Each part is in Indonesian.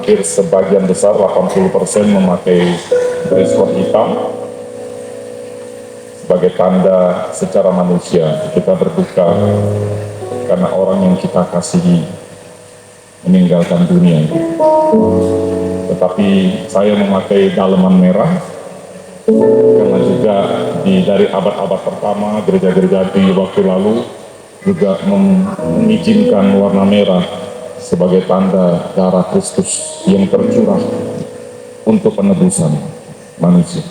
hampir sebagian besar 80% memakai dress code hitam sebagai tanda secara manusia kita berduka karena orang yang kita kasihi meninggalkan dunia. Tetapi saya memakai daleman merah karena juga dari abad-abad pertama gereja-gereja di waktu lalu juga mengizinkan warna merah sebagai tanda darah Kristus yang tercurah untuk penebusan manusia.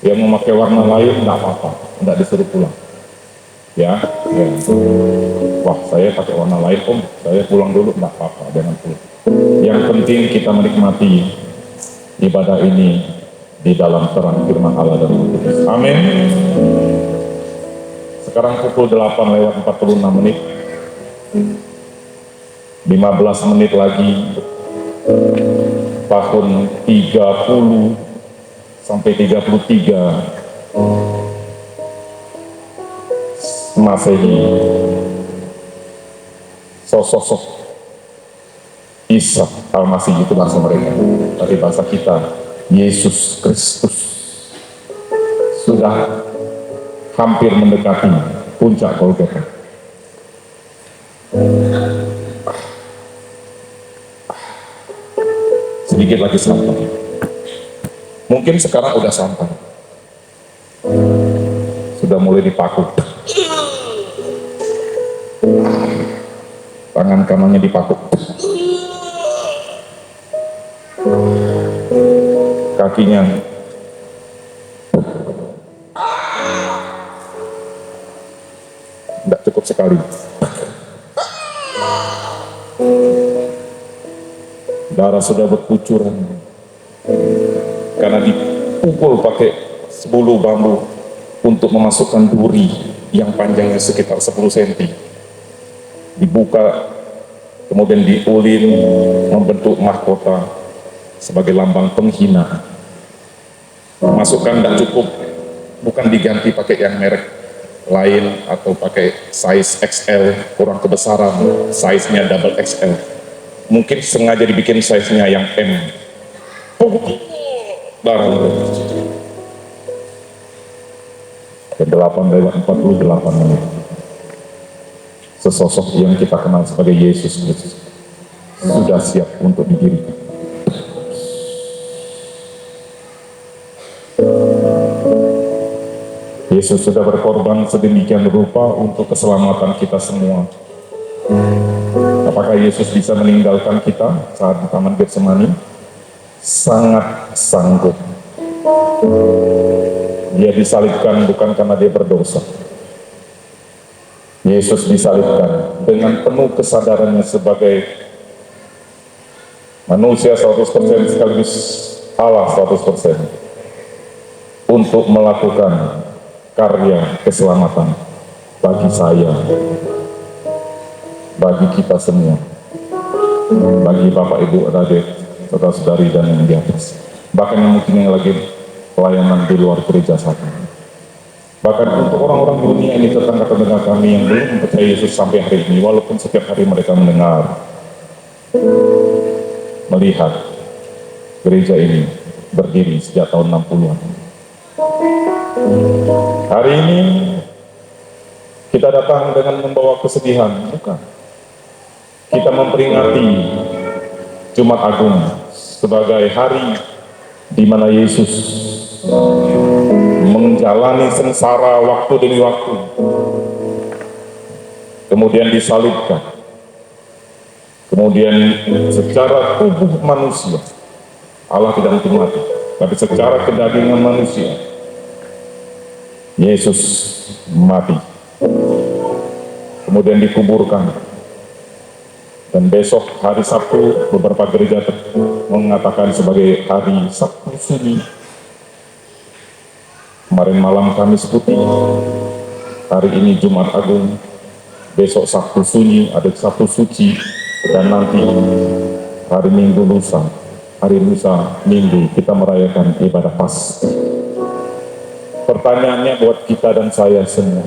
Yang memakai warna lain tidak apa-apa, tidak disuruh pulang. Ya. Wah, saya pakai warna lain, om, saya pulang dulu, tidak apa-apa, jangan pulang. Yang penting kita menikmati ibadah ini di dalam terang firman Allah dan Roh Kudus. Amin. Sekarang pukul 8:46. 15 menit lagi tahun 30 sampai 33 Masehi, sosok Isa Al-Masih itu bahasa mereka. Dari bahasa kita, Yesus Kristus sudah hampir mendekati puncak Golgota. Sedikit lagi sampai. Mungkin sekarang udah sampai. Sudah mulai dipaku. Tangan kanannya dipaku. Kakinya tidak cukup sekali. Darah sudah berkucuran karena dipukul pakai sebulu bambu untuk memasukkan duri yang panjangnya sekitar 10 cm. Dibuka, kemudian diulin, membentuk mahkota sebagai lambang penghinaan. Masukkan tidak cukup, bukan diganti pakai yang merek lain atau pakai size XL, kurang kebesaran, size-nya double XL. Mungkin sengaja dibikin size-nya yang M. Darah. 8:48 menit. Sesosok yang kita kenal sebagai Yesus Kristus sudah siap untuk didirikan. Yesus sudah berkorban sedemikian rupa untuk keselamatan kita semua. Apakah Yesus bisa meninggalkan kita saat di Taman Getsemani? Sangat sanggup. Dia disalibkan bukan karena dia berdosa. Yesus disalibkan dengan penuh kesadarannya sebagai manusia 100% sekaligus Allah 100% untuk melakukan karya keselamatan bagi saya, bagi kita semua, bagi Bapak Ibu adik, saudara-saudari dan yang di atas, bahkan yang mungkin yang lagi pelayanan di luar gereja saat ini. Bahkan untuk orang-orang dunia ini, tetangga-tetangga kami yang belum percaya Yesus sampai hari ini, walaupun setiap hari mereka mendengar, melihat gereja ini berdiri sejak tahun 60-an. Hari ini kita datang dengan membawa kesedihan, bukan. Kita memperingati Jumat Agung sebagai hari di mana Yesus menjalani sengsara waktu demi waktu, kemudian disalibkan, kemudian secara tubuh manusia, Allah tidak mungkin mati, tapi secara kedagingan manusia, Yesus mati, kemudian dikuburkan, dan besok hari Sabtu beberapa gereja mengatakan sebagai hari Sabtu Sunyi. Kemarin malam Kamis Putih, hari ini Jumat Agung, besok Sabtu Sunyi, ada Sabtu Suci, dan nanti hari Minggu lusa, hari lusa Minggu kita merayakan ibadah Paskah. Pertanyaannya buat kita dan saya semua,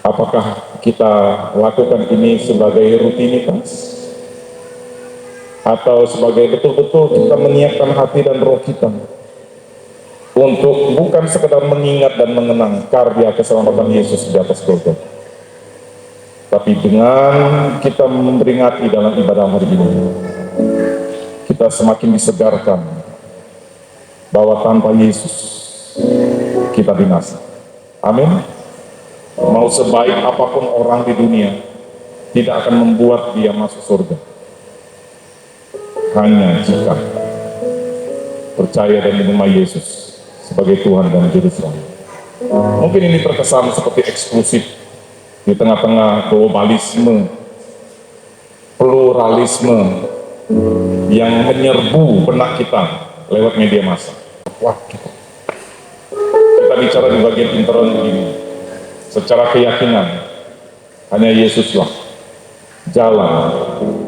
apakah kita lakukan ini sebagai rutinitas? atau sebagai betul-betul kita menyiapkan hati dan roh kita untuk bukan sekedar mengingat dan mengenang karya keselamatan Yesus di atas Golgota, tapi dengan kita memperingati dalam ibadah hari ini, kita semakin disegarkan bahwa tanpa Yesus kita binasa. Amin. Mau sebaik apapun orang di dunia, tidak akan membuat dia masuk surga, hanya jika percaya dan menerima Yesus sebagai Tuhan dan Juru Selamat. Mungkin ini terkesan seperti eksklusif di tengah-tengah globalisme, pluralisme yang menyerbu benak kita lewat media massa. Wah, kita bicara di bagian intern begini, secara keyakinan hanya Yesuslah jalan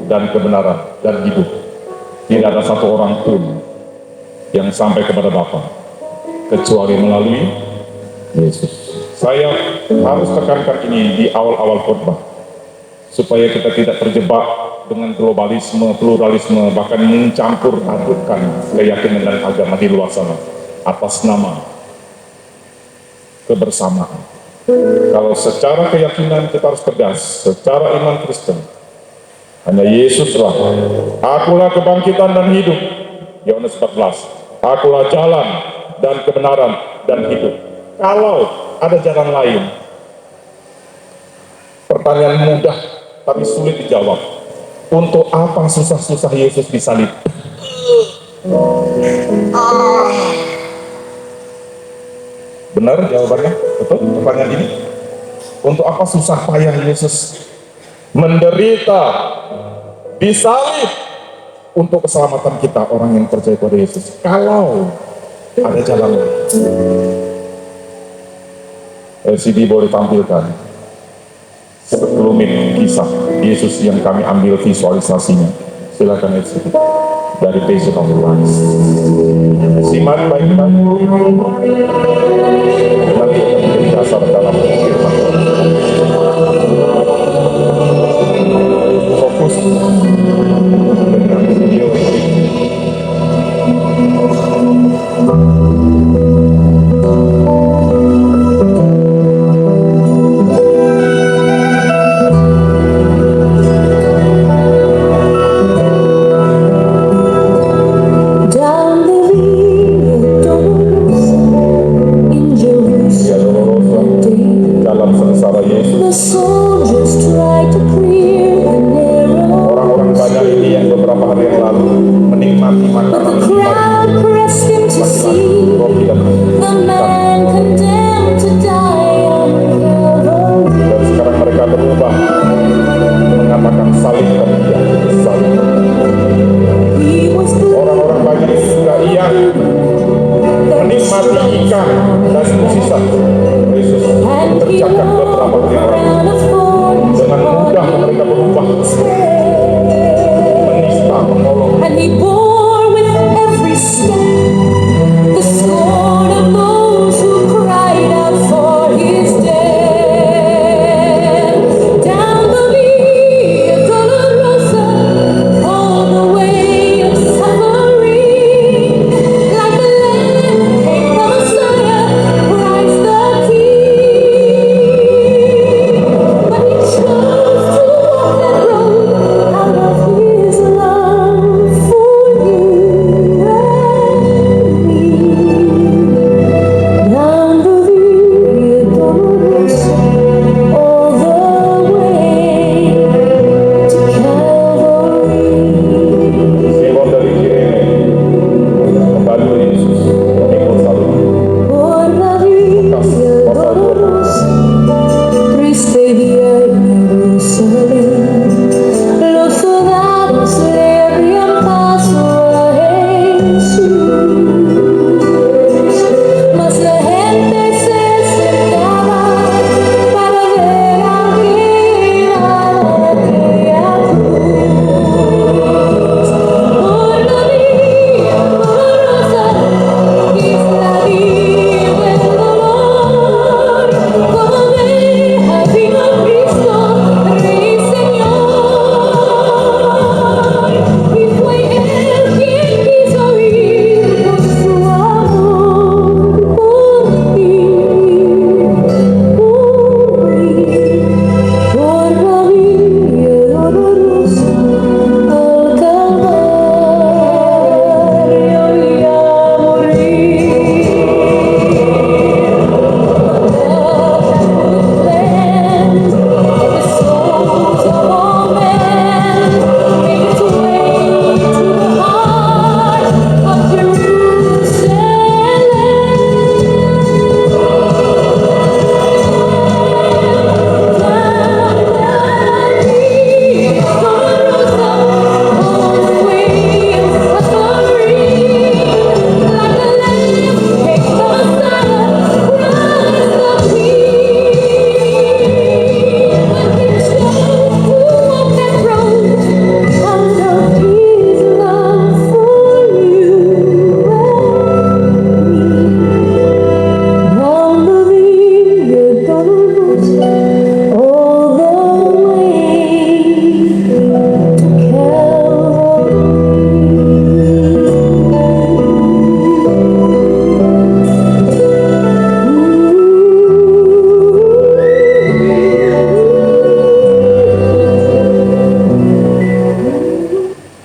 dan kebenaran dan hidup. Tidak ada satu orang pun yang sampai kepada Bapa kecuali melalui Yesus. Saya harus tekankan ini di awal-awal khotbah supaya kita tidak terjebak dengan globalisme, pluralisme, bahkan mencampur adukkan keyakinan dan agama di luar sana atas nama kebersamaan. Kalau secara keyakinan kita harus tegas, secara iman Kristen hanya Yesuslah. Akulah kebangkitan dan hidup. Yohanes 14. Akulah jalan dan kebenaran dan hidup. Kalau ada jalan lain, pertanyaan mudah tapi sulit dijawab. Untuk apa susah-susah Yesus disalib? Benar jawabannya? Betul pertanyaan ini? Untuk apa susah payah Yesus menderita, disalib untuk keselamatan kita orang yang percaya kepada Yesus? Kalau ada jalan lain. LCD boleh tampilkan sekelumit kisah Yesus yang kami ambil visualisasinya. Silakan LCD dari Passion of Christ. Simak baik-baik. Nanti akan menjadi dasar dalam firman Tuhan. Fokus dengan video ini.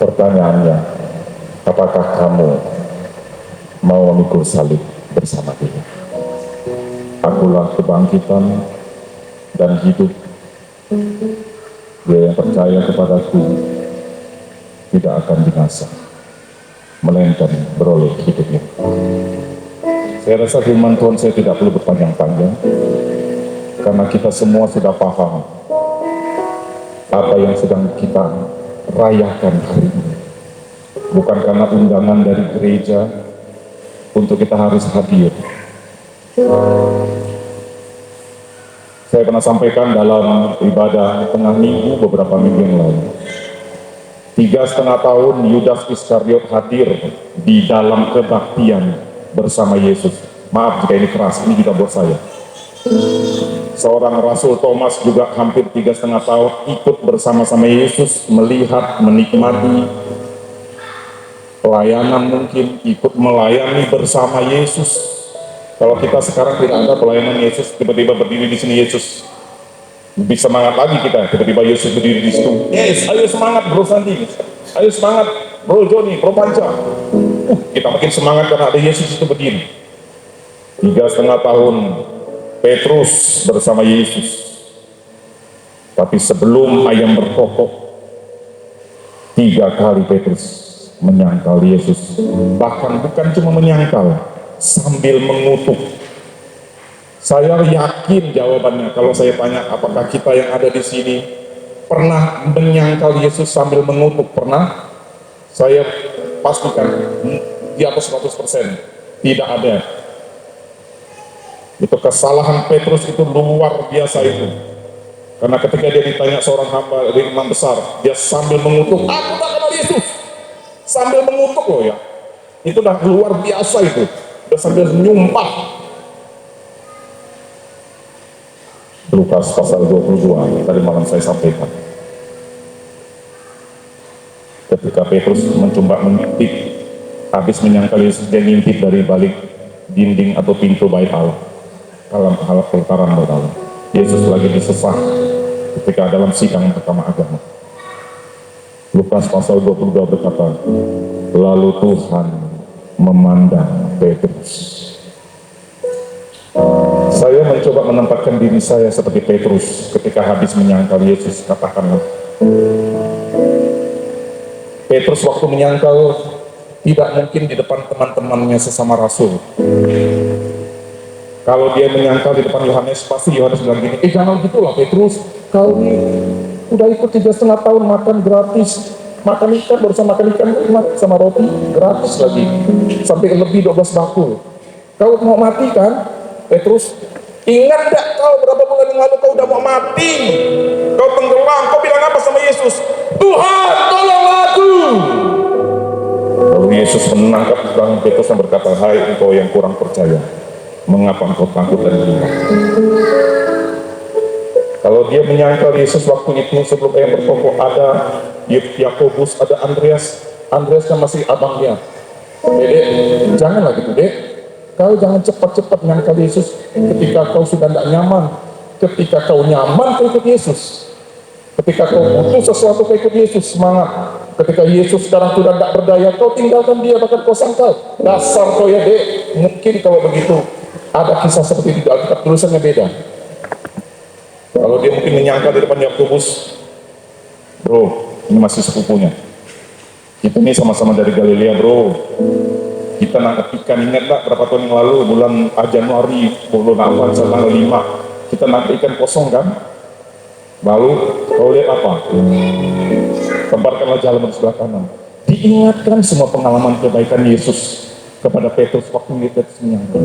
Pertanyaannya, apakah kamu mau memikul salib bersama dia? Akulah kebangkitan dan hidup. Dia yang percaya kepadaku tidak akan binasa, melainkan beroleh hidup yang kekal. Saya rasa firman Tuhan saya tidak perlu berpanjang-panjang, karena kita semua sudah paham apa yang sedang kita rayakan hari ini. Bukan karena undangan dari gereja untuk kita harus hadir. Saya pernah sampaikan dalam ibadah tengah minggu beberapa minggu yang lalu, 3,5 tahun Yudas Iskariot hadir di dalam kebaktian bersama Yesus. Maaf jika ini keras, ini juga buat saya. Seorang Rasul Thomas juga hampir 3,5 tahun ikut bersama-sama Yesus, melihat, menikmati pelayanan, mungkin ikut melayani bersama Yesus. Kalau kita sekarang tidak ada pelayanan Yesus, tiba-tiba berdiri di sini Yesus, lebih semangat lagi kita. Tiba-tiba Yesus berdiri di situ. Yes, ayo semangat Bro Sandi, ayo semangat Bro Joni, Bro Panca. Kita makin semangat karena ada Yesus itu berdiri. 3,5 tahun Petrus bersama Yesus. Tapi sebelum ayam berkokok, 3 kali Petrus menyangkal Yesus. Bahkan bukan cuma menyangkal, sambil mengutuk. Saya yakin jawabannya kalau saya tanya apakah kita yang ada di sini pernah menyangkal Yesus sambil mengutuk. Pernah? Saya pastikan di atas 100% tidak ada. Itu kesalahan Petrus itu luar biasa itu. Karena ketika dia ditanya seorang hamba dari imam besar, dia sambil mengutuk, aku tak kenal Yesus. Sambil mengutuk loh ya. Itu udah luar biasa itu. Udah sambil nyumpah. Lukas pasal 22 tadi malam saya sampaikan. Ketika Petrus mencoba mengintip, habis menyangkal Yesus, dia ngintip dari balik dinding atau pintu bait Allah, dalam hal pelataran bait Allah. Yesus lagi disesah ketika dalam sidang mahkamah agama. Lukas pasal 22 berkata, lalu Tuhan memandang Petrus. Saya mencoba menempatkan diri saya seperti Petrus ketika habis menyangkal Yesus. Katakanlah, Petrus waktu menyangkal tidak mungkin di depan teman-temannya sesama rasul. Kalau dia menyangkal di depan Yohanes, pasti Yohanes bilang gini, jangan gitulah Petrus, kau ini udah ikut 3,5 tahun makan gratis, makan ikan, barusan makan ikan sama roti gratis lagi, sampai lebih 12 bakul. Kau mau mati kan, Petrus? Ingat gak kau berapa bulan yang lalu kau udah mau mati, kau tenggelam, kau bilang apa sama Yesus? Tuhan tolong aku. Lalu Yesus menangkap tangan Petrus dan berkata, hai engkau yang kurang percaya, mengapa engkau takut dan gila? Kalau dia menyangkal Yesus waktu itu sebelum ayam berkokok, ada Yakobus, ada Andreas kan masih abangnya. Dek, janganlah gitu dek. Kau jangan cepat-cepat menyangkal Yesus ketika kau sudah tidak nyaman. Ketika kau nyaman, kau ikut Yesus. Ketika kau butuh sesuatu, kau ikut Yesus, semangat. Ketika Yesus sekarang sudah tidak berdaya, kau tinggalkan dia, bahkan kau sangkal. Dasar kau ya dek. Mungkin kalau begitu ada kisah seperti itu, Alkitab tulisannya beda. Kalau dia mungkin menyangkal di depan Yakobus, bro, ini masih sepupunya. Kita ini sama-sama dari Galilea, bro. Kita nangkap ikan, ingat gak berapa tahun yang lalu, bulan Januari, bulan apa, tanggal 5, kita nangkap ikan kosong kan? Lalu kau lihat apa? Temparkanlah jalan di sebelah kanan. Diingatkan semua pengalaman kebaikan Yesus kepada Petrus waktu Petrus menyangkal.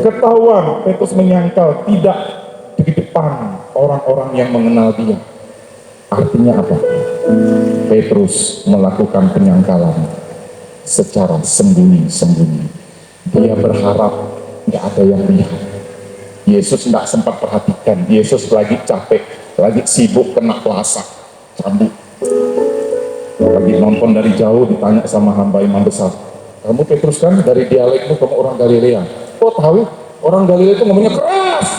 Ketahuan Petrus menyangkal tidak di depan orang-orang yang mengenal dia. Artinya apa? Petrus melakukan penyangkalan secara sembunyi-sembunyi. Dia berharap nggak ada yang lihat. Yesus nggak sempat perhatikan. Yesus lagi capek, lagi sibuk kena puasa, cambuk. Lagi nonton dari jauh, ditanya sama hamba imam besar, kamu Petrus kan dari dialekmu kamu orang Galilea? Kok tahu orang Galilea itu ngomongnya keras?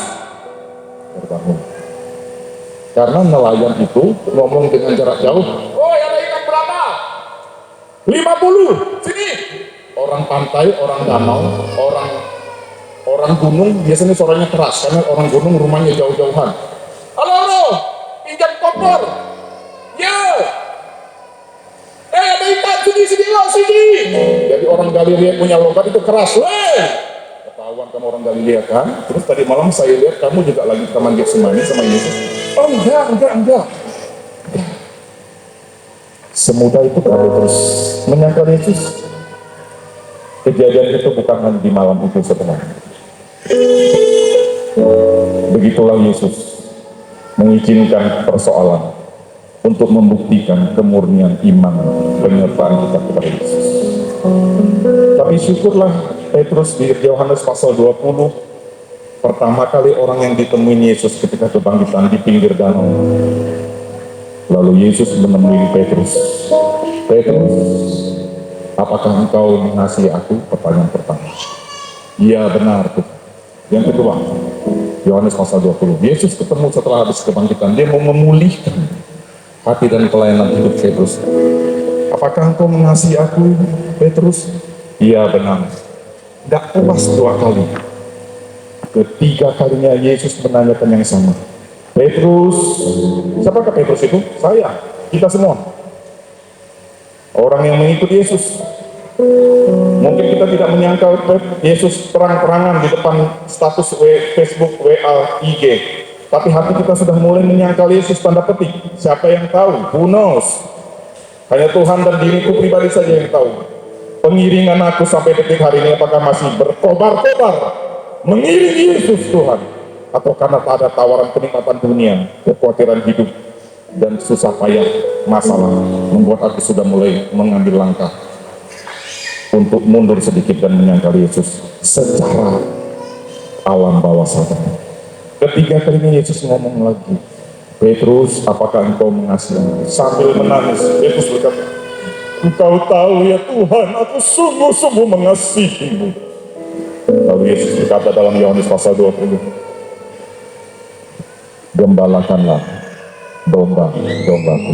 Terbangun. Karena nelayan itu ngomong dengan jarak jauh. Oh, ada ikan berapa? 50, sini. Orang pantai, orang danau, orang gunung biasanya suaranya keras karena orang gunung rumahnya jauh-jauhan. Halo, pinjam kompor. Ya. Ada ikan, sini lo, sini. Jadi orang Galilea punya logat itu keras, weh. Ketahuan kamu orang Galilea kan? Terus tadi malam saya lihat kamu juga lagi taman Getsemani sama Yesus. Oh enggak. Semudah itu kamu terus menyangkal Yesus. Kejadian itu bukan hanya di malam itu sebenarnya. Begitulah Yesus mengizinkan persoalan untuk membuktikan kemurnian iman penyertaan kita kepada Yesus. Tapi syukurlah Petrus di Yohanes pasal 20, pertama kali orang yang ditemui Yesus ketika kebangkitan di pinggir danau. Lalu Yesus menemui Petrus. Petrus, apakah engkau mengasihi aku? Pertanyaan pertama. Iya benar. Yang kedua, Yohanes pasal 20. Yesus ketemu setelah habis kebangkitan. Dia mau memulihkan hati dan pelayanan hidup Petrus. Apakah engkau mengasihi aku, Petrus? Iya benar. Tidak puas 2 kali. Ketiga kalinya Yesus menanyakan yang sama. Petrus, siapakah Petrus itu? Saya, kita semua. Orang yang mengikut Yesus. Mungkin kita tidak menyangka Yesus terang-terangan di depan status Facebook, WA, IG. Tapi hati kita sudah mulai menyangkal Yesus tanda petik. Siapa yang tahu? Who knows? Hanya Tuhan dan diriku pribadi saja yang tahu. Pengiringan aku sampai detik hari ini apakah masih berkobar-kobar mengiring Yesus Tuhan? Atau karena tak ada tawaran kenikmatan dunia, kekhawatiran hidup, dan susah payah masalah membuat aku sudah mulai mengambil langkah untuk mundur sedikit dan menyangkal Yesus secara alam bawah sadar. Ketiga kalinya Yesus ngomong lagi, Petrus, apakah engkau mengasihi? Sambil menangis, Petrus berkata, engkau tahu ya Tuhan, aku sungguh-sungguh mengasihimu. Lalu Yesus berkata dalam Yohanes pasal 20, gembalakanlah domba-dombaku.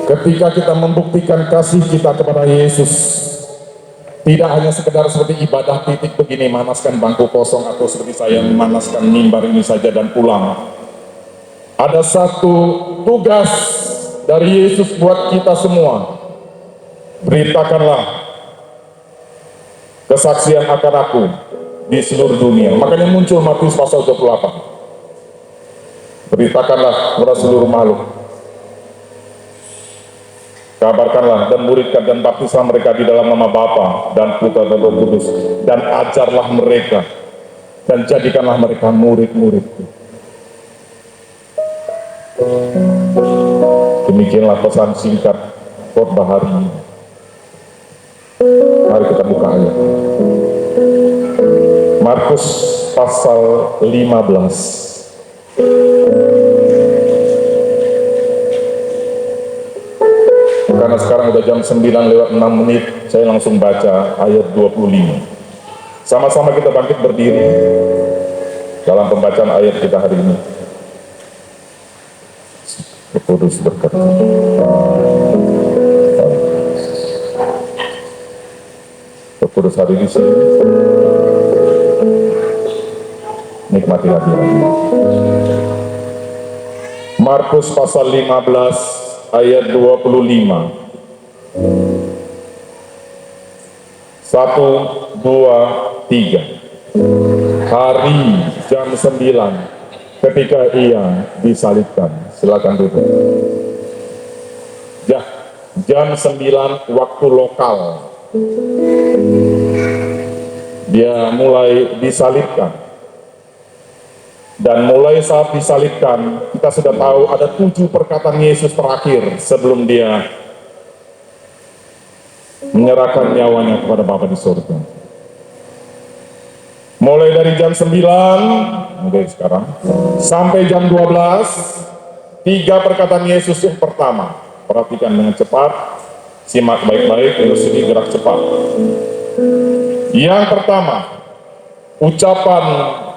Ketika kita membuktikan kasih kita kepada Yesus, tidak hanya sekedar seperti ibadah titik begini, manaskan bangku kosong, atau seperti saya memanaskan mimbar ini saja dan pulang. Ada satu tugas dari Yesus buat kita semua. Beritakanlah kesaksian akan aku di seluruh dunia. Makanya muncul Matius pasal 28. Beritakanlah kepada seluruh makhluk. Kabarkanlah dan muridkan dan baptislah mereka di dalam nama Bapa dan Putra dan Roh Kudus, dan ajarlah mereka dan jadikanlah mereka murid-muridku. Demikianlah pesan singkat khotbah hari ini. Mari kita buka ayat. Markus pasal 15. Karena sekarang udah jam 9:06, saya langsung baca ayat 25. Sama-sama kita bangkit berdiri dalam pembacaan ayat kita hari ini. Roh Kudus berkata, Roh Kudus hari di sini, nikmati hadiratnya. Markus pasal 15 ayat 25. 1, 2, 3. Hari jam 9 ketika ia disalibkan. Silakan duduk. Jam 9 waktu lokal. Dia mulai disalibkan. Dan mulai saat disalibkan, kita sudah tahu ada 7 perkataan Yesus terakhir sebelum dia menyerahkan nyawanya kepada Bapa di surga. Mulai dari jam 9, mulai sekarang, sampai jam 12, 3 perkataan Yesus yang pertama. Perhatikan dengan cepat, simak baik-baik, terus ini gerak cepat. Yang pertama, ucapan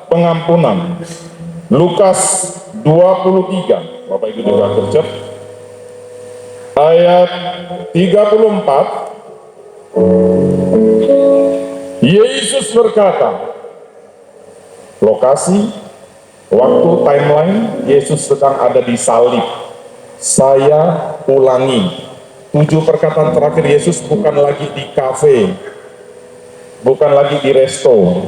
pengampunan. Lukas 23, Bapak Ibu juga gercep. ayat 34, Yesus berkata, lokasi, waktu, timeline, Yesus sedang ada di salib. Saya ulangi, 7 perkataan terakhir Yesus bukan lagi di kafe, bukan lagi di resto,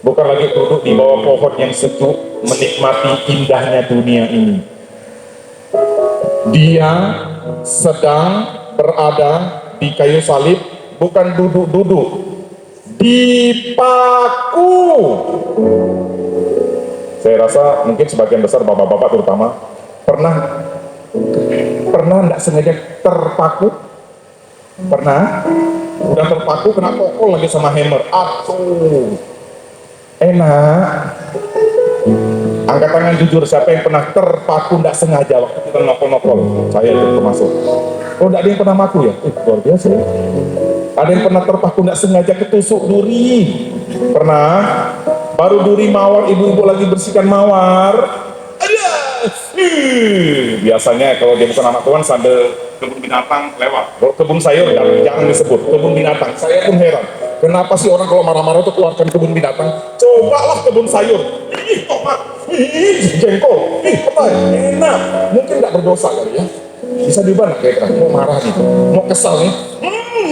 bukan lagi duduk di bawah pohon yang sejuk menikmati indahnya dunia ini. Dia sedang berada di kayu salib, bukan duduk-duduk, dipaku. Saya rasa mungkin sebagian besar bapak-bapak terutama pernah nggak sengaja terpaku? Pernah? Udah terpaku kena pokok lagi sama hammer. Atuh, enak. Angkat tangan jujur, siapa yang pernah terpaku nggak sengaja waktu kita nokol-nokol? Saya itu termasuk. Oh, nggak ada yang pernah maku ya? Luar biasa ya. Ada yang pernah terpaku nggak sengaja ketusuk duri? Pernah? Baru duri mawar, ibu-ibu lagi bersihkan mawar. Biasanya kalau dia bukan anak Tuhan sambil kebun binatang lewat. Kalau kebun sayur jangan disebut kebun binatang. Saya pun heran, kenapa sih orang kalau marah-marah itu keluarkan kebun binatang? Cobalah kebun sayur. Ih, tomat, ih, jengkol, ih, apa? Enak. Mungkin nggak berdosa kali ya. Bisa diubah kayak mau marah nih, mau kesal nih.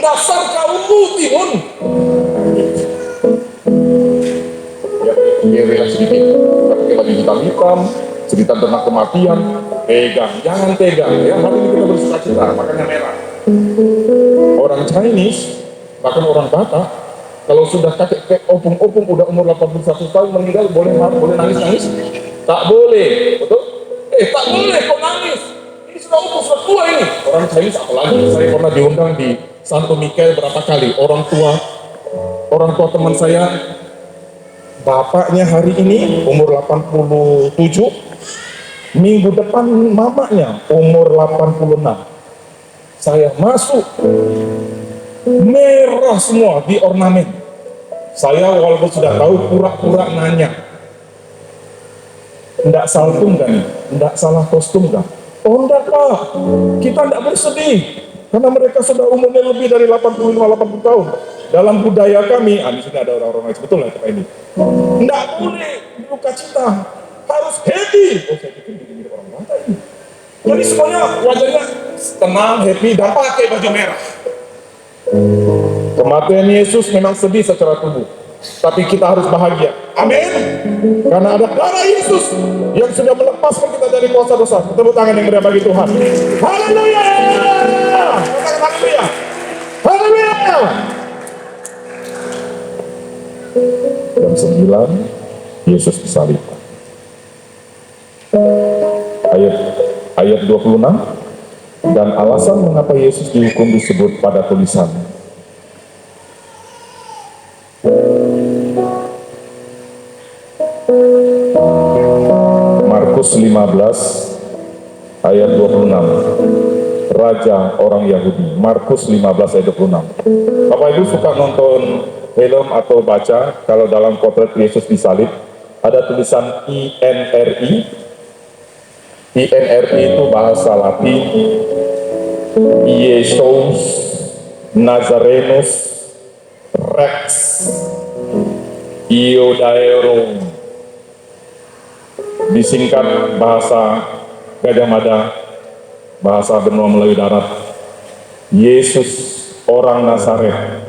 Dasar kaummu timun. Ya, relaks sedikit. Pakai baju hitam-hitam, cerita tentang kematian, pegang, jangan pegang ya. Hari ini kita bersuka cita, makanya merah. Orang Chinese, bahkan orang Batak, kalau sudah kakek opung-opung udah umur 81 tahun meninggal, boleh nangis-nangis? Tak boleh, betul? Tak boleh kok nangis. Ini sudah umur, sudah tua ini. Orang Chinese apalagi, saya pernah diundang di Santo Mikael berapa kali. Orang tua teman saya, bapaknya hari ini umur 87, minggu depan mamanya umur 86. Saya masuk, merah semua di ornamen. Saya walaupun sudah tahu pura-pura nanya, enggak saltum kan? Enggak salah kostum kan? Oh enggak Pak, kita enggak bersedih karena mereka sudah umurnya lebih dari 85-80 tahun. Dalam budaya kami, di sini ada orang-orang yang betul lah ini. Enggak boleh duka cita, harus happy. Oh saya pikir gini orang Batak ini. Jadi semuanya wajahnya tenang, happy, dan pakai baju merah. Kematian Yesus memang sedih secara tubuh, tapi kita harus bahagia. Amin. Karena ada darah Yesus yang sudah melepaskan kita dari kuasa dosa. Tepuk tangan yang meriah bagi Tuhan. Haleluya. Haleluya. Haleluya. Jam 9 Yesus disalibkan. Ayat 26, dan alasan mengapa Yesus dihukum disebut pada tulisan. Markus 15 ayat 26, Raja orang Yahudi. Markus 15 ayat 26. Bapak Ibu suka nonton film atau baca, kalau dalam potret Yesus disalib ada tulisan INRI. INRI itu bahasa Latin, Iesus Nazarenus Rex Iodaerum. Disingkat bahasa Gajah Mada, bahasa benua Melayu darat, Yesus orang Nazaret,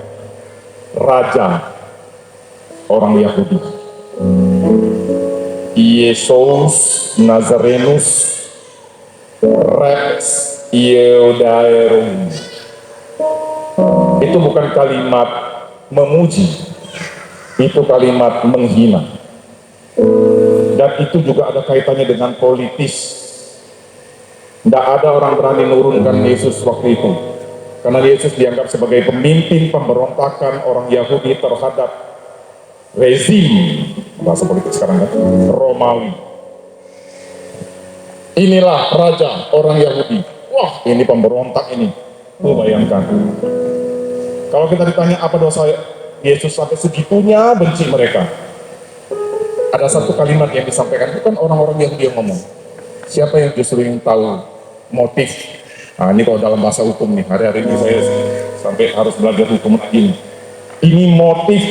Raja orang Yahudi. Iesus Nazarenus Rex Iodaerum. Itu bukan kalimat memuji, itu kalimat menghina. Dan itu juga ada kaitannya dengan politis. Tidak ada orang berani menurunkan Yesus waktu itu, karena Yesus dianggap sebagai pemimpin pemberontakan orang Yahudi terhadap rezim, bahasa politik sekarang kan, Romawi. Inilah raja orang Yahudi. Wah, ini pemberontak ini. Lu bayangkan. Kalau kita ditanya apa dosa Yesus sampai segitunya benci mereka, ada satu kalimat yang disampaikan, bukan orang-orang Yahudi yang ngomong. Siapa yang justru yang tahu motif Nah, ini kalau dalam bahasa hukum nih, hari-hari ini saya sampai harus belajar hukum lagi nih. Ini motif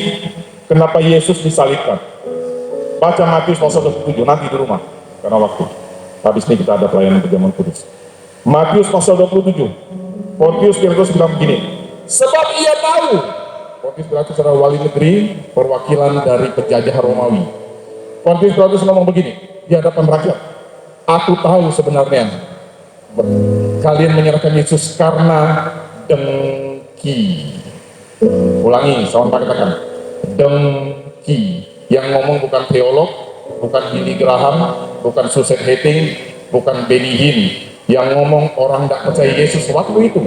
kenapa Yesus disalibkan. Baca Matius pasal 27 nanti di rumah, karena waktu. Habis ini kita ada pelayanan perjamuan kudus. Matius pasal 27, Pontius Pilatus bilang begini, sebab ia tahu, Pontius Pilatus adalah wali negeri, perwakilan dari penjajah Romawi. Pontius Pilatus ngomong begini, di hadapan rakyat, aku tahu sebenarnya, kalian menyerahkan Yesus karena dengki. Ulangi, sama katakan, dengki. Yang ngomong bukan teolog, bukan Billy Graham, bukan Susan Hating, bukan Benny Hinn. Yang ngomong orang tidak percaya Yesus waktu itu.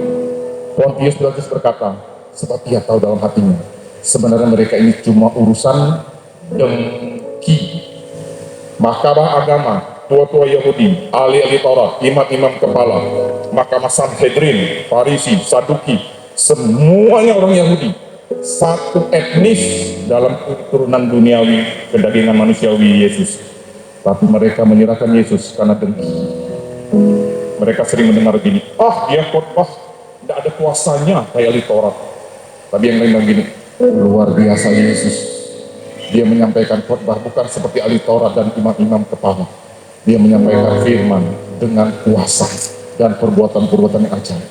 Pontius Pilatus berkata, sebab dia tahu dalam hatinya, sebenarnya mereka ini cuma urusan dengki. Mahkamah agama, tua-tua Yahudi, ahli-ahli Taurat, imam-imam kepala, Mahkamah Sanhedrin, Farisi, Saduki, semuanya orang Yahudi, satu etnis dalam keturunan duniawi, kedagingan manusiawi Yesus. Tapi mereka menyerahkan Yesus karena dengki. Mereka sering mendengar gini, dia khotbah tidak ada kuasanya kayak ahli Taurat. Tapi yang lain bilang gini, luar biasa Yesus. Dia menyampaikan khotbah bukan seperti ahli Taurat dan imam-imam kepala. Dia menyampaikan firman dengan kuasa dan perbuatan-perbuatan yang ajaib.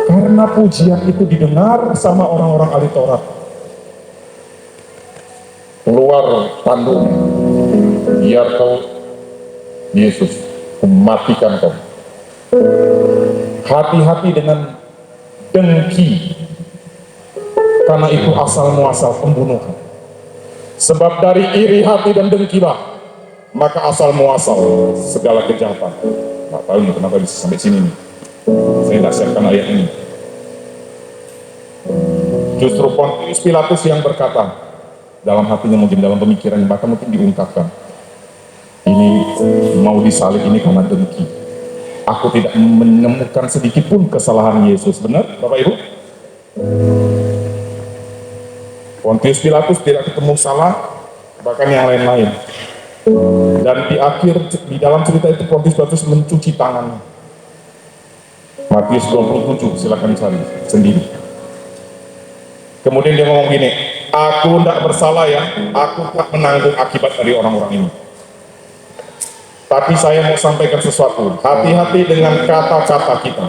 Karena pujian itu didengar sama orang-orang ahli Taurat. Keluar tanduknya, biar kau Yesus mematikan kau. Hati-hati dengan dengki, karena itu asal muasal pembunuhan. Sebab dari iri hati dan dengkilah, maka asal muasal segala kejahatan. Nggak tahu nih kenapa bisa sampai sini nih. Saya nggak siapkan ayat ini. Justru Pontius Pilatus yang berkata, dalam hatinya mungkin dalam pemikiran, bahkan mungkin diungkapkan, ini mau disalib ini karena dengki. Aku tidak menemukan sedikit pun kesalahan Yesus. Benar, Bapak Ibu? Pontius Pilatus tidak ketemu salah, bahkan yang lain-lain. Dan di dalam cerita itu Pontius Pilatus mencuci tangannya. Matius 27, silakan cari sendiri. Kemudian dia ngomong gini, aku tidak bersalah ya, aku tak menanggung akibat dari orang-orang ini. Tapi saya mau sampaikan sesuatu, hati-hati dengan kata-kata kita.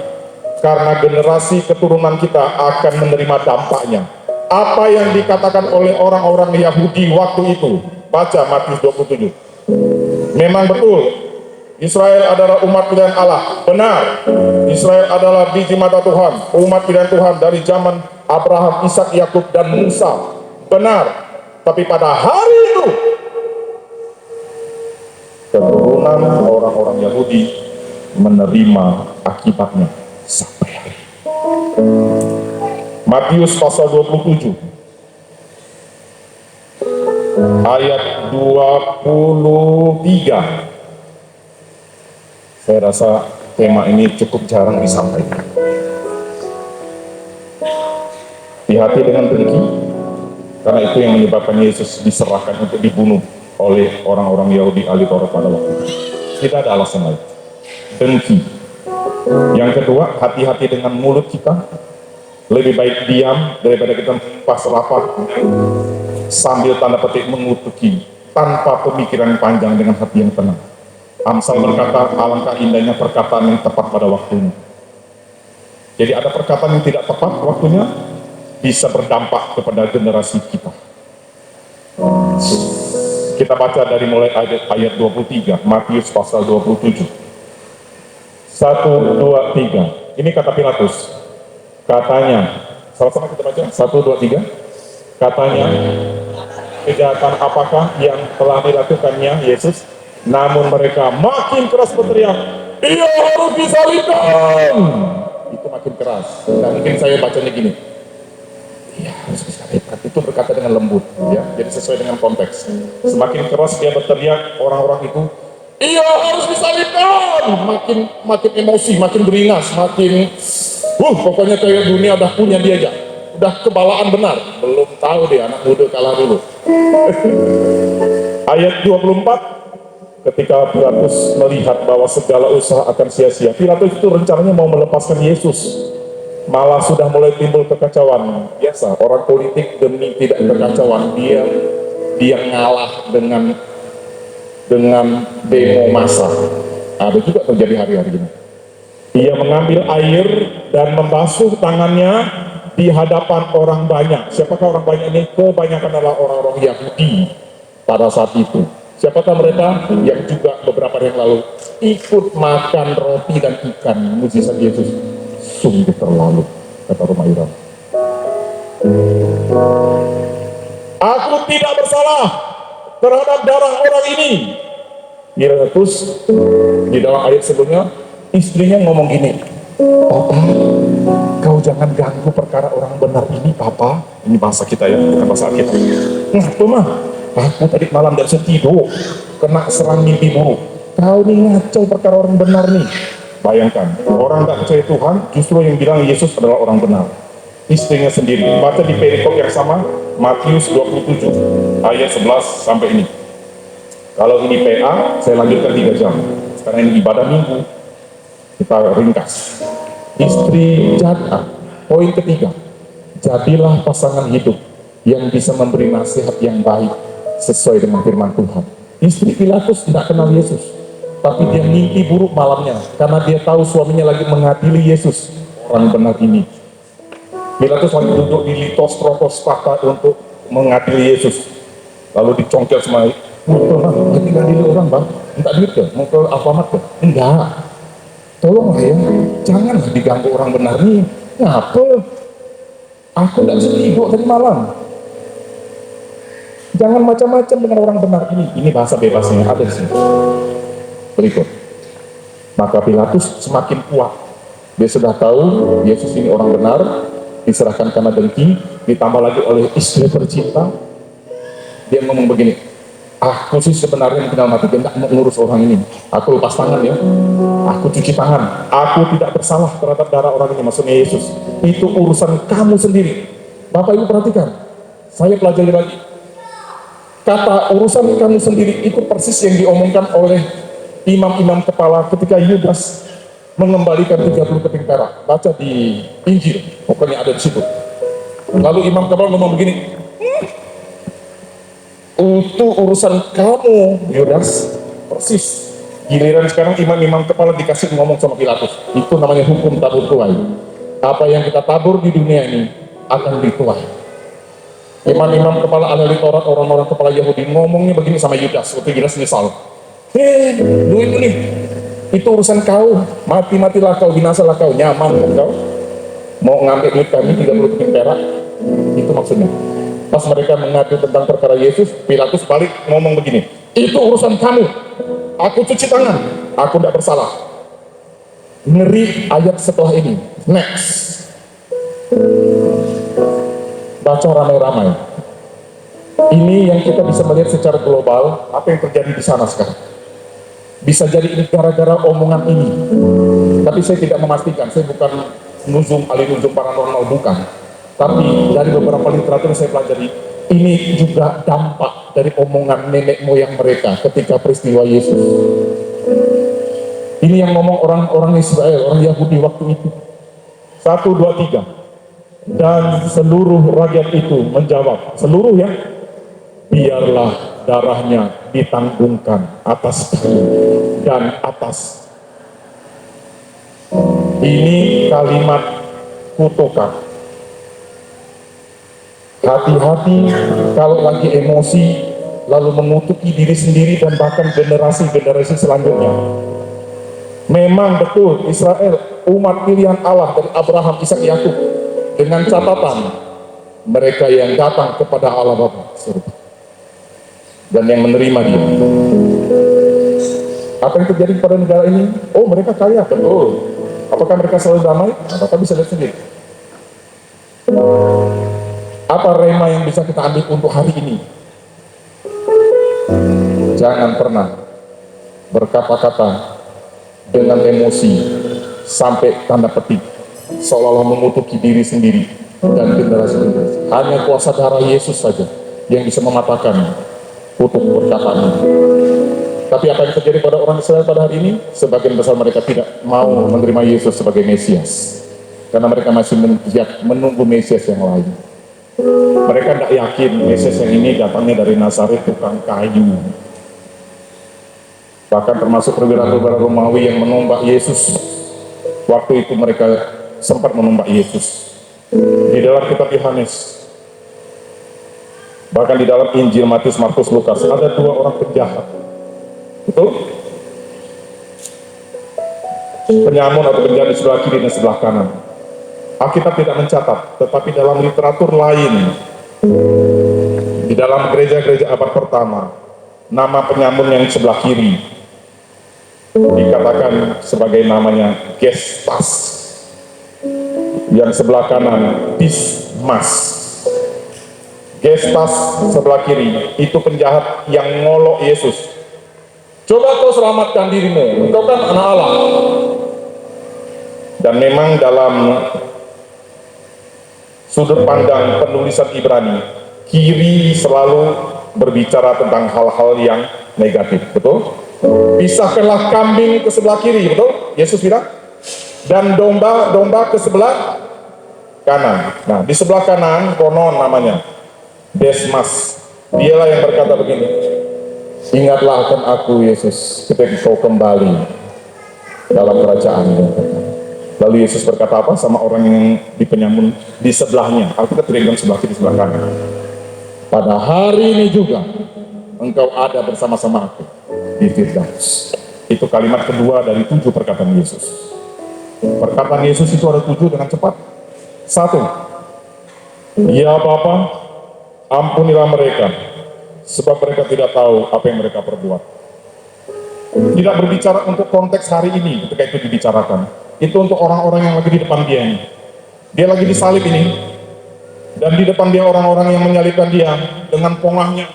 Karena generasi keturunan kita akan menerima dampaknya. Apa yang dikatakan oleh orang-orang Yahudi waktu itu, baca Matius 27. Memang betul, Israel adalah umat pilihan Allah, benar. Israel adalah biji mata Tuhan, umat pilihan Tuhan dari zaman Abraham, Ishak, Yakub, dan Musa, benar. Tapi pada hari itu, keturunan orang-orang Yahudi menerima akibatnya sampai hari. Matius pasal 27 ayat 23. Saya rasa tema ini cukup jarang disampaikan. Hati-hati dengan dengki, karena itu yang menyebabkan Yesus diserahkan untuk dibunuh oleh orang-orang Yahudi ahli Taurat pada waktu itu. Tidak ada alasan lain. Dengki. Yang kedua, hati-hati dengan mulut kita. Lebih baik diam daripada kita pas rapat sambil tanda petik mengutuki tanpa pemikiran panjang dengan hati yang tenang. Amsal berkata, alangkah indahnya perkataan yang tepat pada waktunya. Jadi ada perkataan yang tidak tepat waktunya, bisa berdampak kepada generasi kita. Kita baca dari mulai ayat 23, Matius pasal 27. 1, 2, 3. Ini kata Pilatus. Katanya, sama-sama kita baca, 1, 2, 3. Katanya, kejahatan apakah yang telah dilakukannya Yesus? Namun mereka makin keras berteriak, ia harus disalibkan. Itu makin keras. Dan mungkin saya bacanya gini, ia harus disalibkan. Itu berkata dengan lembut, ya. Jadi sesuai dengan konteks. Semakin keras dia berteriak, orang-orang itu, ia harus disalibkan. Makin emosi, makin beringas, makin pokoknya kayak dunia udah punya dia aja. Udah kebalaan benar. Belum tahu dia, anak muda kalah dulu. Ayat 24. Ketika Pilatus melihat bahwa segala usaha akan sia-sia, Pilatus itu rencananya mau melepaskan Yesus, malah sudah mulai timbul kekacauan. Biasa, orang politik demi tidak kekacauan, dia ngalah dengan demo massa. Ada juga terjadi hari-hari ini. Dia mengambil air dan membasuh tangannya di hadapan orang banyak. Siapakah orang banyak ini? Kebanyakan adalah orang-orang Yahudi pada saat itu. Siapakah mereka? Yang juga beberapa hari yang lalu ikut makan roti dan ikan mujizat Yesus. Sungguh terlalu, kata Roma Irama. Aku tidak bersalah terhadap darah orang ini. Terus di dalam ayat sebelumnya istrinya ngomong gini, Papa, kau jangan ganggu perkara orang benar ini, Papa. Ini bahasa kita ya, bukan bahasa kita. Ngaku mah, aku tadi malam dari tidur kena serang mimpi buruk. Kau nih ngaco perkara orang benar nih. Bayangkan, orang tak percaya Tuhan justru yang bilang Yesus adalah orang benar. Istrinya sendiri. Baca di perikop yang sama, Matius 27 ayat 11 sampai ini. Kalau ini PA, saya lanjutkan 3 jam. Sekarang ini ibadah minggu, kita ringkas. Istri janda, poin ketiga, jadilah pasangan hidup yang bisa memberi nasihat yang baik sesuai dengan firman Tuhan. Istri Pilatus tidak kenal Yesus, tapi dia mimpi buruk malamnya karena dia tahu suaminya lagi mengadili Yesus, orang benar ini. Pilatus lagi duduk di litos fakta untuk mengadili Yesus, lalu dicongkel sama lagi ngadili orang, bang, minta duit ke, mau ke Alfamart ke? Enggak, tolong ya, janganlah diganggu orang benar nih. Ngapa? Aku tidak bisa tidur tadi malam. Jangan macam-macam dengan orang benar ini. Ini bahasa bebasnya ada di sini. Berikut. Maka Pilatus semakin kuat. Dia sudah tahu Yesus ini orang benar, diserahkan karena dengki, ditambah lagi oleh istri tercinta. Dia ngomong begini, aku sih sebenarnya kenal mati, dia tidak mau ngurus orang ini. Aku lepas tangan ya, aku cuci tangan. Aku tidak bersalah terhadap darah orang ini, maksudnya Yesus. Itu urusan kamu sendiri. Bapak Ibu perhatikan, saya pelajari lagi. Kata urusan kamu sendiri itu persis yang diomongkan oleh imam-imam kepala ketika Yudas mengembalikan 30 keping perak. Baca di Injil, pokoknya ada di situ. Lalu imam kepala ngomong begini, itu urusan kamu, Yudas. Persis. Giliran sekarang imam-imam kepala dikasih ngomong sama Pilatus. Itu namanya hukum tabur tuai. Apa yang kita tabur di dunia ini akan dituai. Imam-imam kepala ahli Taurat, orang-orang kepala Yahudi ngomongnya begini sama Yudas. Waktu Yudas nyesal. Duit ini, itu urusan kau. Mati-matilah kau, binasalah kau, nyaman kau. Mau ngambil duit kami 30 keping perak. Itu maksudnya. Pas mereka mengadu tentang perkara Yesus, Pilatus balik ngomong begini, itu urusan kamu, aku cuci tangan, aku tidak bersalah. Ngeri ayat setelah ini. Next, baca ramai-ramai. Ini yang kita bisa melihat secara global, apa yang terjadi di sana sekarang. Bisa jadi ini gara-gara omongan ini, tapi saya tidak memastikan, saya bukan ahli nuzum paranormal, bukan. Tapi dari beberapa literatur yang saya pelajari, ini juga dampak dari omongan nenek moyang mereka ketika peristiwa Yesus. Ini yang ngomong orang-orang Israel, orang Yahudi waktu itu. 1, 2, 3. Dan seluruh rakyat itu menjawab, seluruh ya, biarlah darahnya ditanggungkan atas kami dan atas. Ini kalimat kutukan. Hati-hati kalau lagi emosi lalu mengutuki diri sendiri dan bahkan generasi-generasi selanjutnya. Memang betul Israel umat pilihan Allah dari Abraham, Ishak, Yakub, dengan catatan mereka yang datang kepada Allah Bapa surga dan yang menerima Dia. Apa yang terjadi pada negara ini? Oh, mereka kaya, betul. Apakah mereka selalu damai? Bapak bisa lihat sendiri. Apa rema yang bisa kita ambil untuk hari ini? Jangan pernah berkata-kata dengan emosi sampai tanda petik seolah-olah mengutuki diri sendiri dan generasi-generasi. Hanya kuasa darah Yesus saja yang bisa mematahkan kutuk perkataan. Tapi apa yang terjadi pada orang Israel pada hari ini? Sebagian besar mereka tidak mau menerima Yesus sebagai Mesias, karena mereka masih menunggu Mesias yang lain. Mereka tidak yakin Mesias yang ini datangnya dari Nazaret, tukang kayu. Bahkan termasuk perwira-perwira Romawi yang menombak Yesus. Waktu itu mereka sempat menombak Yesus. Di dalam kitab Yohanes, bahkan di dalam Injil Matius, Markus, Lukas, ada 2 orang penjahat. Betul? Penyamun atau penjahat di sebelah kiri dan sebelah kanan. Alkitab tidak mencatat, tetapi dalam literatur lain, di dalam gereja-gereja abad pertama, nama penyamun yang sebelah kiri dikatakan sebagai namanya Gestas, yang sebelah kanan Dismas. Gestas sebelah kiri itu penjahat yang ngolok Yesus. Coba kau selamatkan dirimu, engkau kan anak Allah. Dan memang dalam sudut pandang penulisan Ibrani, kiri selalu berbicara tentang hal-hal yang negatif, betul? Pisahkanlah kambing ke sebelah kiri, betul? Yesus bilang. Dan domba ke sebelah kanan. Nah, di sebelah kanan konon namanya Desmas. Dialah yang berkata begini, ingatlah akan aku Yesus ketika kau kembali dalam kerajaan. Lalu Yesus berkata apa sama orang yang di penyamun di sebelahnya? Alkitab tidak bilang sebelah kiri, sebelah kanan. Pada hari ini juga engkau ada bersama-sama aku di Firdaus. Itu kalimat kedua dari 7 perkataan Yesus. Perkataan Yesus itu ada 7 dengan cepat. 1, ya Bapa, ampunilah mereka, sebab mereka tidak tahu apa yang mereka perbuat. Tidak berbicara untuk konteks hari ini ketika itu dibicarakan. Itu untuk orang-orang yang lagi di depan dia ini. Dia lagi disalib ini, dan di depan dia orang-orang yang menyalibkan dia dengan pongahnya.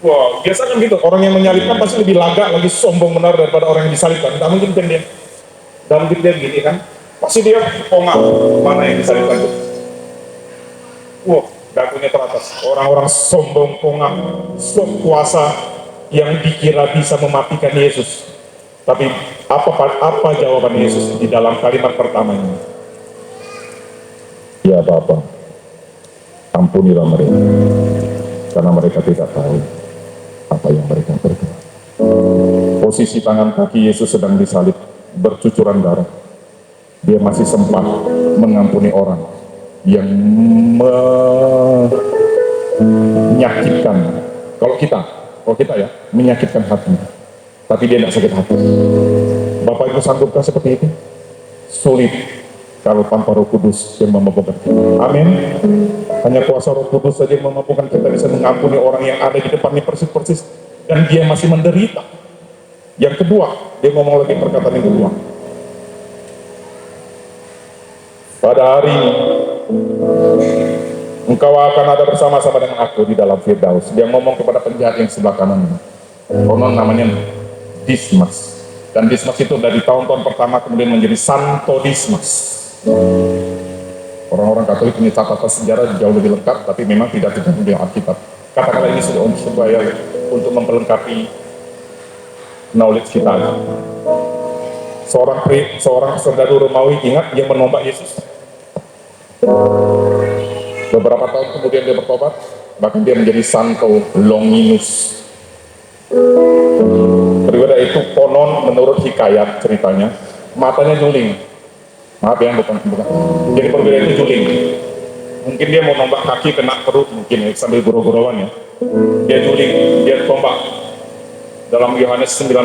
Wah, biasa kan gitu, orang yang menyalibkan pasti lebih lagak, lebih sombong benar daripada orang yang disalibkan. Tidak mungkin kan dia, tidak mungkin dia begini kan, pasti dia pongah, mana yang disalibkan itu. Wah, dagunya teratas, orang-orang sombong, pongah, sok kuasa yang dikira bisa mematikan Yesus. Tapi apa jawaban Yesus di dalam kalimat pertama ini? Ya Bapa, ampunilah mereka, karena mereka tidak tahu apa yang mereka perbuat. Posisi tangan kaki Yesus sedang disalib, bercucuran darah. Dia masih sempat mengampuni orang yang menyakitkan. Kalau kita ya, menyakitkan hati. Tapi dia tidak sakit hati. Bapak Ibu sanggupkah seperti itu? Sulit kalau tanpa Roh Kudus yang memampukan kita. Amin. Hanya kuasa Roh Kudus saja yang memampukan kita bisa mengampuni orang yang ada di depannya persis-persis, dan dia masih menderita. Yang kedua, dia ngomong lagi perkataan yang kedua. Pada hari ini, engkau akan ada bersama-sama dengan aku di dalam Firdaus. Dia ngomong kepada penjahat yang sebelah kanan. Konon namanya Dismas. Dan Dismas itu dari tahun-tahun pertama kemudian menjadi Santo Dismas. Orang-orang Katolik punya catatan sejarah jauh lebih lengkap, tapi memang tidak tercantum di Alkitab. Kata-kata ini sudah supaya untuk memperlengkapi knowledge kita. Seorang serdadu Romawi, ingat, yang menombak Yesus. Beberapa tahun kemudian dia bertobat, bahkan dia menjadi Santo Longinus. Perwira itu konon menurut hikayat ceritanya, matanya juling. Maaf ya, bukan. Jadi perwira itu juling. Mungkin dia mau nombak kaki kena perut, mungkin ya, sambil goro-goroan ya. Dia juling, dia tombak. Dalam Yohanes 19,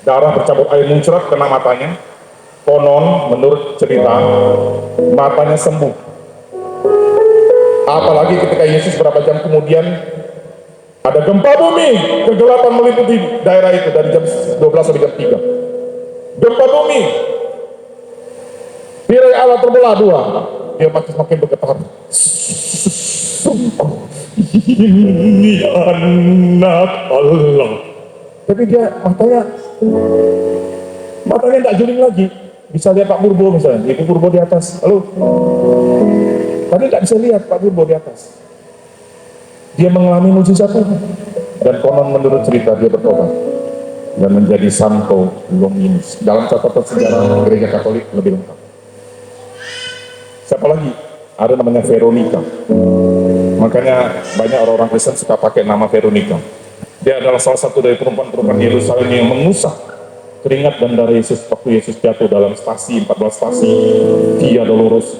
darah bercampur air muncrat kena matanya. Konon menurut cerita, matanya sembuh. Apalagi ketika Yesus berapa jam kemudian ada gempa bumi, kegelapan meliputi daerah itu dari jam 12 sampai jam 3. Gempa bumi, tirai Allah terbelah 2. Dia makin bergetar. Ini anak Allah. Tapi dia matanya tidak juling lagi. Bisa lihat Pak Purbo misalnya, Ibu Purbo di atas. Halo. Tadi tidak bisa lihat Pak Purbo di atas. Dia mengalami mujizat Tuhan. Dan konon menurut cerita dia bertobat dan menjadi Santo Longinus. Dalam catatan sejarah gereja Katolik lebih lengkap. Siapa lagi? Ada namanya Veronica. Makanya banyak orang-orang Kristen suka pakai nama Veronica. Dia adalah salah satu dari perempuan-perempuan Yerusalem yang mengusap keringat dan darah Yesus waktu Yesus jatuh dalam 14 stasi Via Dolorosa.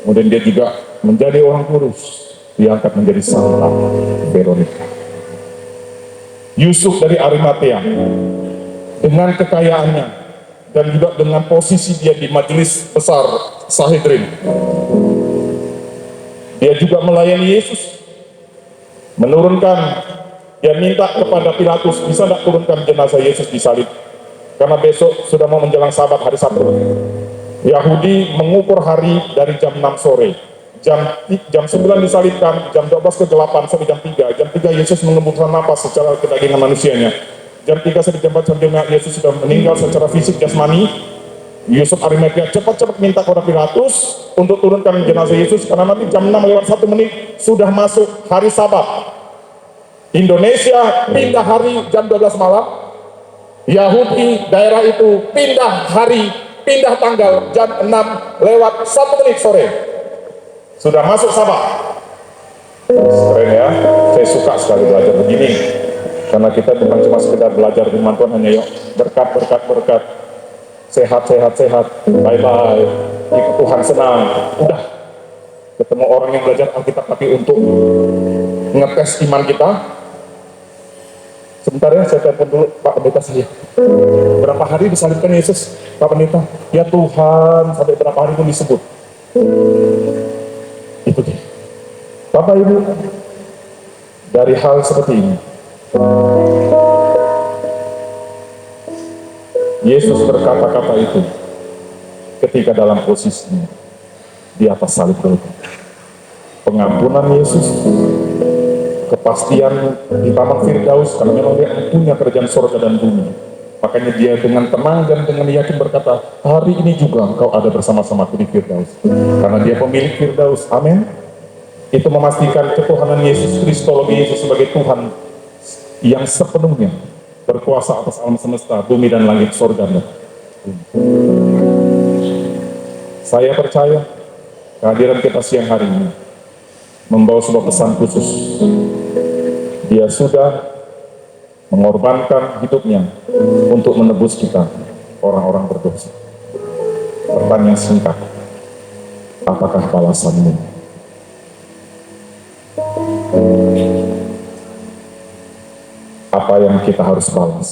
Kemudian dia juga menjadi orang kudus, diangkat menjadi Santa Veronica. Yusuf dari Arimatea, dengan kekayaannya dan juga dengan posisi dia di majelis besar Sanhedrin, dia juga melayani Yesus. Dia minta kepada Pilatus, bisa tidak turunkan jenazah Yesus disalib, karena besok sudah mau menjelang Sabat, hari Sabtu. Yahudi mengukur hari dari jam 6 sore, jam 9 disalibkan, jam 12 ke 8 sampai jam 3. Jam 3 Yesus mengembuskan napas secara kedagingan manusianya. Jam 3 sampai jam 4 sampai Yesus sudah meninggal secara fisik jasmani. Yusuf Arimatea cepat-cepat minta kepada Pilatus untuk turunkan jenazah Yesus, karena nanti jam 6 lewat 1 menit sudah masuk hari Sabat. Indonesia pindah hari jam 12 malam, Yahudi daerah itu pindah tanggal jam 6 lewat 1 menit sore. Sudah masuk Sabat. Keren ya, saya suka sekali belajar begini, karena kita bukan cuma sekedar belajar firman Tuhan, hanya yuk berkat, sehat, bye, ikut Tuhan senang, udah. Ketemu orang yang belajar Alkitab tapi untuk ngetes iman kita. Sebentar ya, saya telepon dulu Pak Pendeta saya. Berapa hari disalibkan Yesus, Pak Pendeta? Ya Tuhan, sampai berapa hari pun disebut. Itu dia. Bapak Ibu, dari hal seperti ini, Yesus berkata-kata itu ketika dalam posisinya di atas salib Golgota. Pengampunan Yesus, kepastian di Taman Firdaus, karena memang dia punya kerajaan surga dan bumi. Makanya dia dengan tenang dan dengan yakin berkata, hari ini juga engkau ada bersama-sama aku di Firdaus. Karena dia pemilik Firdaus, amin. Itu memastikan ketuhanan Yesus, Kristologi Yesus sebagai Tuhan yang sepenuhnya berkuasa atas alam semesta, bumi dan langit, surga dan saya percaya kehadiran kita siang hari ini membawa sebuah pesan khusus. Dia sudah mengorbankan hidupnya untuk menebus kita, orang-orang berdosa. Pertanyaan singkat, apakah balasanmu? Apa yang kita harus balas?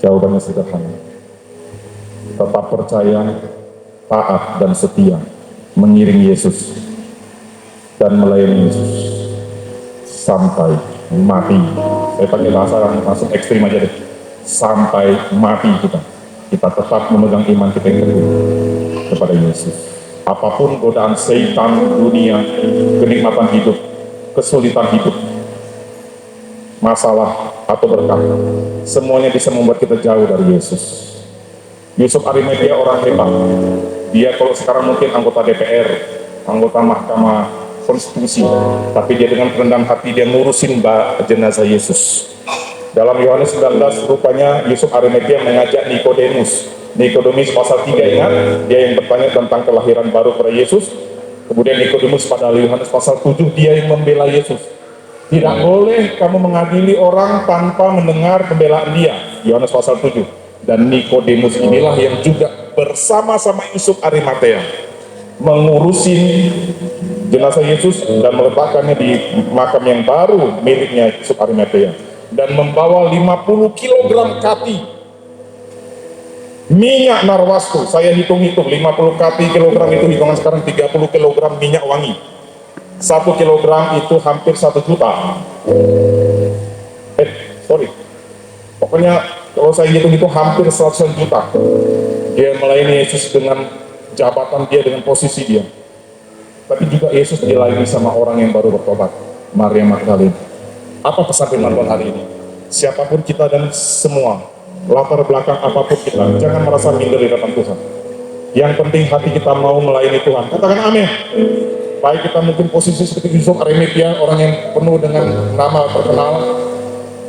Jawabannya sederhana. Tetap percaya, taat dan setia mengiring Yesus dan melayani Yesus sampai mati. Saya pakai bahasa yang langsung ekstrim aja deh. Sampai mati kita tetap memegang iman kita yang teguh kepada Yesus. Apapun godaan setan, dunia, kenikmatan hidup, kesulitan hidup, masalah atau berkah, semuanya bisa membuat kita jauh dari Yesus. Yusuf Arimatea orang hebat. Dia kalau sekarang mungkin anggota DPR, anggota Mahkamah Konstitusi, tapi dia dengan kerendahan hati dia ngurusin jenazah Yesus. Dalam Yohanes 19 rupanya Yusuf Arimatea mengajak Nikodemus pasal 3, ingat, dia yang bertanya tentang kelahiran baru pada Yesus. Kemudian Nikodemus pada Yohanes pasal 7 dia yang membela Yesus. Tidak boleh kamu mengadili orang tanpa mendengar pembelaan dia, Yohanes pasal 7. Dan Nikodemus inilah yang juga bersama-sama Yusuf Arimatea mengurusin jenazah Yesus dan meletakkannya di makam yang baru miliknya Yusuf Arimatea, dan membawa 50 kg kati minyak narwastu. Saya hitung-hitung 50 kati kilogram itu hitungan sekarang 30 kg minyak wangi. 1 kilogram itu hampir 1 juta. Pokoknya kalau saya hitung itu hampir 100 juta. Dia melayani Yesus dengan jabatan dia, dengan posisi dia. Tapi juga Yesus dilayani sama orang yang baru bertobat, Maria Magdalena. Apa pesan firman Tuhan hari ini? Siapapun kita dan semua, latar belakang apapun kita, jangan merasa minder di hadapan Tuhan. Yang penting hati kita mau melayani Tuhan. Katakan amin. baik kita mungkin posisi seperti Yusuf Arimatia, orang yang penuh dengan nama terkenal.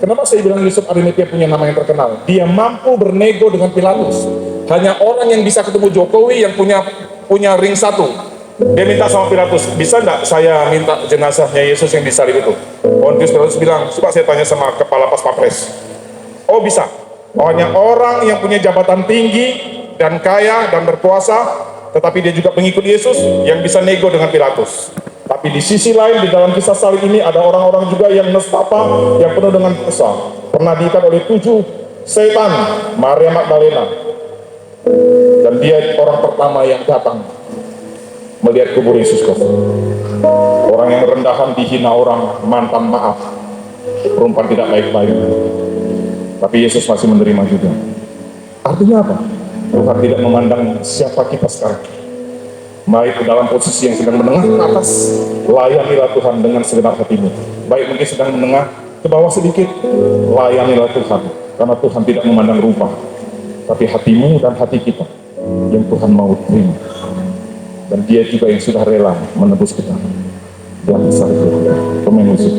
Kenapa saya bilang Yusuf Arimatia punya nama yang terkenal? Dia mampu bernego dengan Pilatus. Hanya orang yang bisa ketemu Jokowi yang punya ring satu. Dia minta sama Pilatus, bisa nggak saya minta jenazahnya Yesus yang disalib itu? Pontius Pilatus bilang, coba saya tanya sama kepala pas pampres. Oh bisa. Hanya orang yang punya jabatan tinggi dan kaya dan berkuasa, tetapi dia juga pengikut Yesus yang bisa nego dengan Pilatus. Tapi di sisi lain, di dalam kisah salib ini ada orang-orang juga yang nestapa, yang penuh dengan dosa. Pernah diikat oleh 7 setan, Maria Magdalena. Dan dia orang pertama yang datang melihat kubur Yesus Kristus. Orang yang rendahan dihina orang, mantan maaf, perempuan tidak baik-baik. Tapi Yesus masih menerima juga. Artinya apa? Tuhan tidak memandang siapa kita sekarang. Baik dalam posisi yang sedang menengah ke atas, layanilah Tuhan dengan segenap hatimu. Baik mungkin sedang menengah ke bawah sedikit, layanilah Tuhan. Karena Tuhan tidak memandang rupa, tapi hatimu dan hati kita yang Tuhan mau terima. Dan dia juga yang sudah rela menebus kita. Dan besar itu, pemain musik.